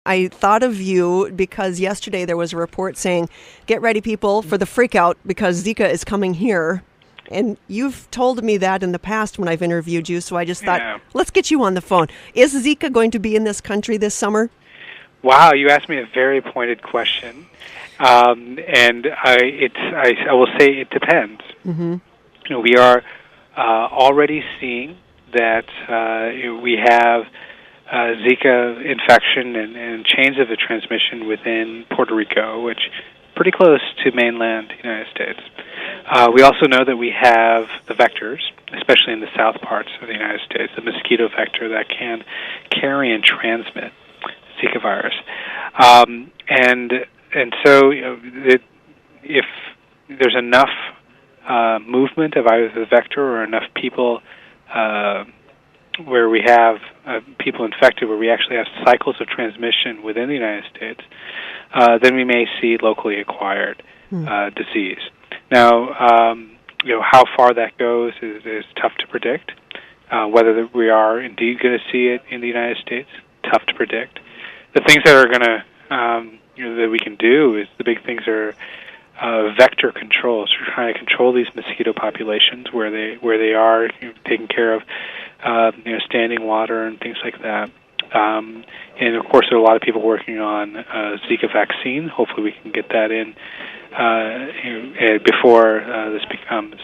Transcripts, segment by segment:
I thought of you because yesterday there was a report saying, get ready, people, for the freak out because Zika is coming here. And you've told me that in the past when I've interviewed you, so I just thought, let's get you on the phone. Is Zika going to be in this country this summer? Wow, you asked me a very pointed question. And I will say it depends. Mm-hmm. We are already seeing that we have Zika infection and chains of the transmission within Puerto Rico, which is pretty close to mainland United States. We also know that we have the vectors, especially in the south parts of the United States, the mosquito vector that can carry and transmit Zika virus. And so if there's enough movement of either the vector or enough people where we have people infected, where we actually have cycles of transmission within the United States, then we may see locally acquired disease. Now, how far that goes is tough to predict. Whether we are indeed going to see it in the United States, tough to predict. The things that are going to that we can do is the big things are vector control. So we're trying to control these mosquito populations where they are, taking care of standing water and things like that. And of course, there are a lot of people working on Zika vaccine. Hopefully, we can get that in before this becomes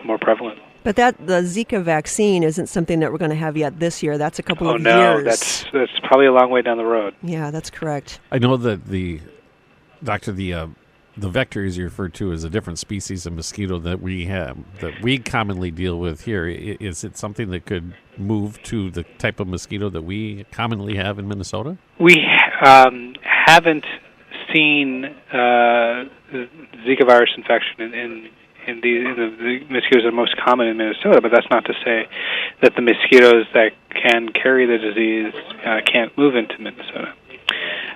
more prevalent. But the Zika vaccine isn't something that we're going to have yet this year. That's a couple of years. Oh, no, that's probably a long way down the road. Yeah, that's correct. I know that the vector, as you referred to, is a different species of mosquito that we commonly deal with here. Is it something that could move to the type of mosquito that we commonly have in Minnesota? We haven't seen Zika virus infection in the mosquitoes that are most common in Minnesota, but that's not to say that the mosquitoes that can carry the disease can't move into Minnesota.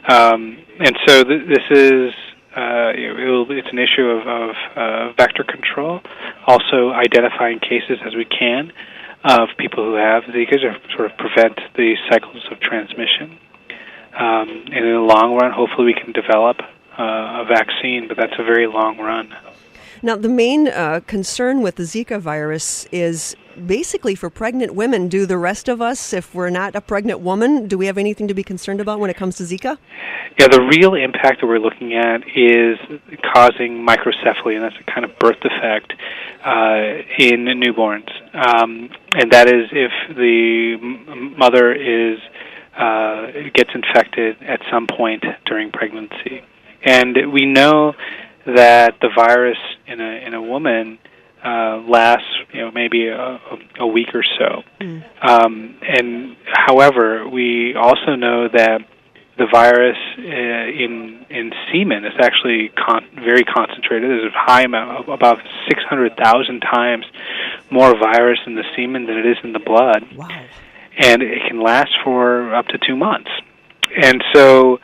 And so this is it's an issue of vector control, also identifying cases as we can of people who have Zika to sort of prevent the cycles of transmission. And in the long run, hopefully we can develop a vaccine, but that's a very long run. Now, the main concern with the Zika virus is basically for pregnant women. Do the rest of us, if we're not a pregnant woman, do we have anything to be concerned about when it comes to Zika? Yeah, the real impact that we're looking at is causing microcephaly, and that's a kind of birth defect in newborns. And that is if the mother gets infected at some point during pregnancy. And we know that the virus in a woman lasts, maybe a week or so. And however, we also know that the virus in semen is actually very concentrated. There's a high amount, about 600,000 times more virus in the semen than it is in the blood. Wow. And it can last for up to 2 months. And so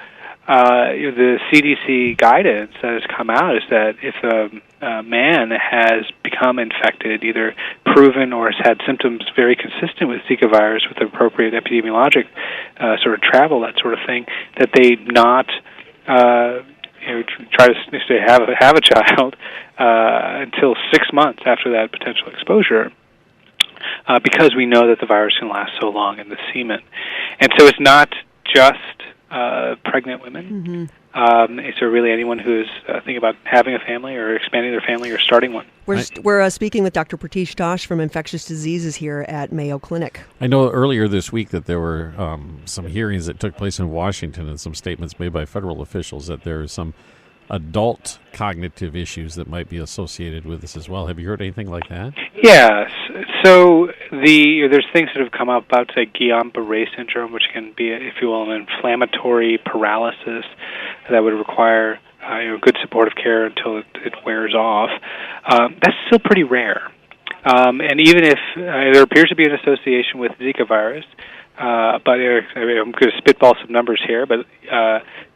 the CDC guidance that has come out is that if a man has become infected, either proven or has had symptoms very consistent with Zika virus with appropriate epidemiologic sort of travel, that sort of thing, that they not try to have a child until 6 months after that potential exposure. Because we know that the virus can last so long in the semen. And so it's not just pregnant women. Mm-hmm. So really anyone who's thinking about having a family or expanding their family or starting one. We're speaking with Dr. Pritish Tosh from Infectious Diseases here at Mayo Clinic. I know earlier this week that there were some hearings that took place in Washington and some statements made by federal officials that there are some adult cognitive issues that might be associated with this as well. Have you heard anything like that? Yes. So there's things that have come up about, say, Guillain-Barré syndrome, which can be, if you will, an inflammatory paralysis that would require good supportive care until it wears off. That's still pretty rare. And even if there appears to be an association with Zika virus, but I'm going to spitball some numbers here, but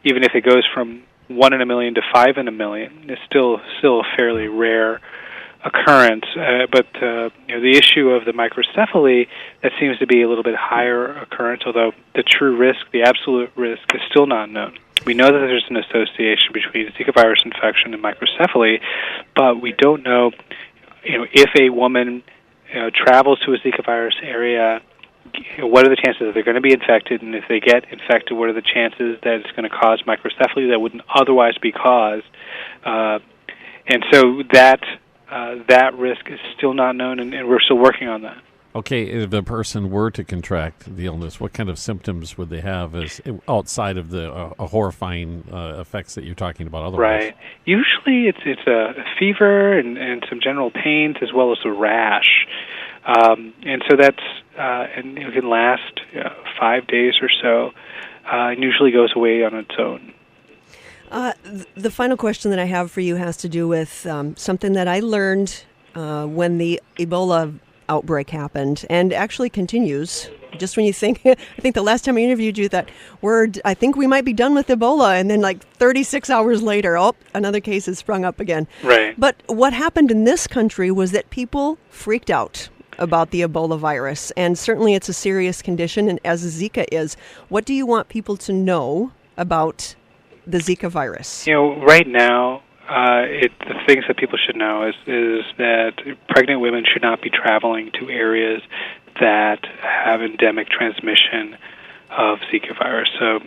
even if it goes from 1 in a million to 5 in a million, it's still a fairly rare occurrence, but the issue of the microcephaly, that seems to be a little bit higher occurrence, although the true risk, the absolute risk, is still not known. We know that there's an association between Zika virus infection and microcephaly, but we don't know, if a woman travels to a Zika virus area, what are the chances that they're going to be infected, and if they get infected, what are the chances that it's going to cause microcephaly that wouldn't otherwise be caused? And so that risk is still not known, and we're still working on that. Okay, if the person were to contract the illness, what kind of symptoms would they have as outside of the horrifying effects that you're talking about otherwise? Right. Usually it's a fever and some general pains as well as a rash. And so that's and it can last 5 days or so, and usually goes away on its own. The final question that I have for you has to do with something that I learned when the Ebola outbreak happened, and actually continues. Just when you think, I think the last time I interviewed you, that I think we might be done with Ebola, and then like 36 hours later, another case has sprung up again. Right. But what happened in this country was that people freaked out about the Ebola virus, and certainly it's a serious condition, and as Zika is. What do you want people to know about the Zika virus? Right now, the things that people should know is that pregnant women should not be traveling to areas that have endemic transmission of Zika virus. So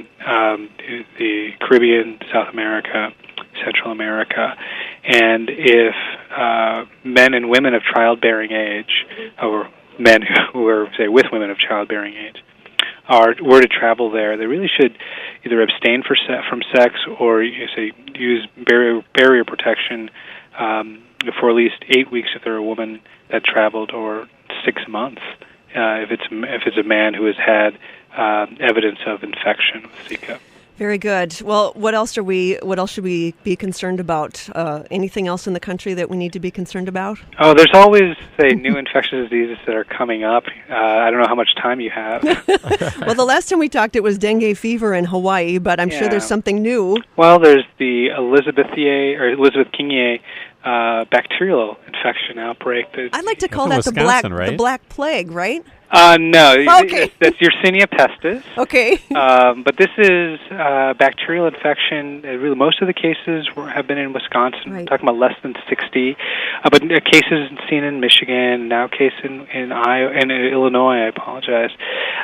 the Caribbean, South America, Central America. And if men and women of childbearing age, or men who are, say, with women of childbearing age, were to travel there, they really should either abstain from sex or use barrier protection for at least 8 weeks if they're a woman that traveled, or 6 months if it's a man who has had evidence of infection with Zika. Very good. Well, what else should we be concerned about? Anything else in the country that we need to be concerned about? Oh, there's always, new infectious diseases that are coming up. I don't know how much time you have. Well, the last time we talked, it was dengue fever in Hawaii, but I'm sure there's something new. Well, there's the Elizabeth Kingier bacterial infection outbreak. I'd like to call that the Black Plague, right? No, okay. That's Yersinia pestis. Okay. But this is bacterial infection. Really, most of the cases have been in Wisconsin. Right. We're talking about less than 60. But cases seen in Michigan, now case in Iowa and Illinois. I apologize.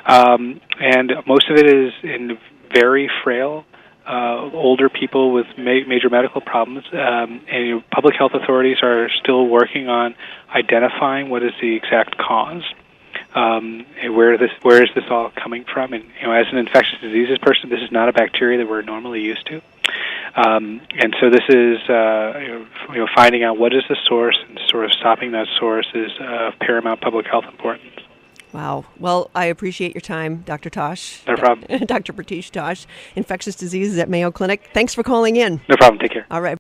And most of it is in very frail, older people with major medical problems. And public health authorities are still working on identifying what is the exact cause. Where is this all coming from? And as an infectious diseases person, this is not a bacteria that we're normally used to. And so this is finding out what is the source and sort of stopping that source is of paramount public health importance. Wow. Well, I appreciate your time, Dr. Tosh. No problem. Dr. Pritish Tosh, infectious diseases at Mayo Clinic. Thanks for calling in. No problem. Take care. All right.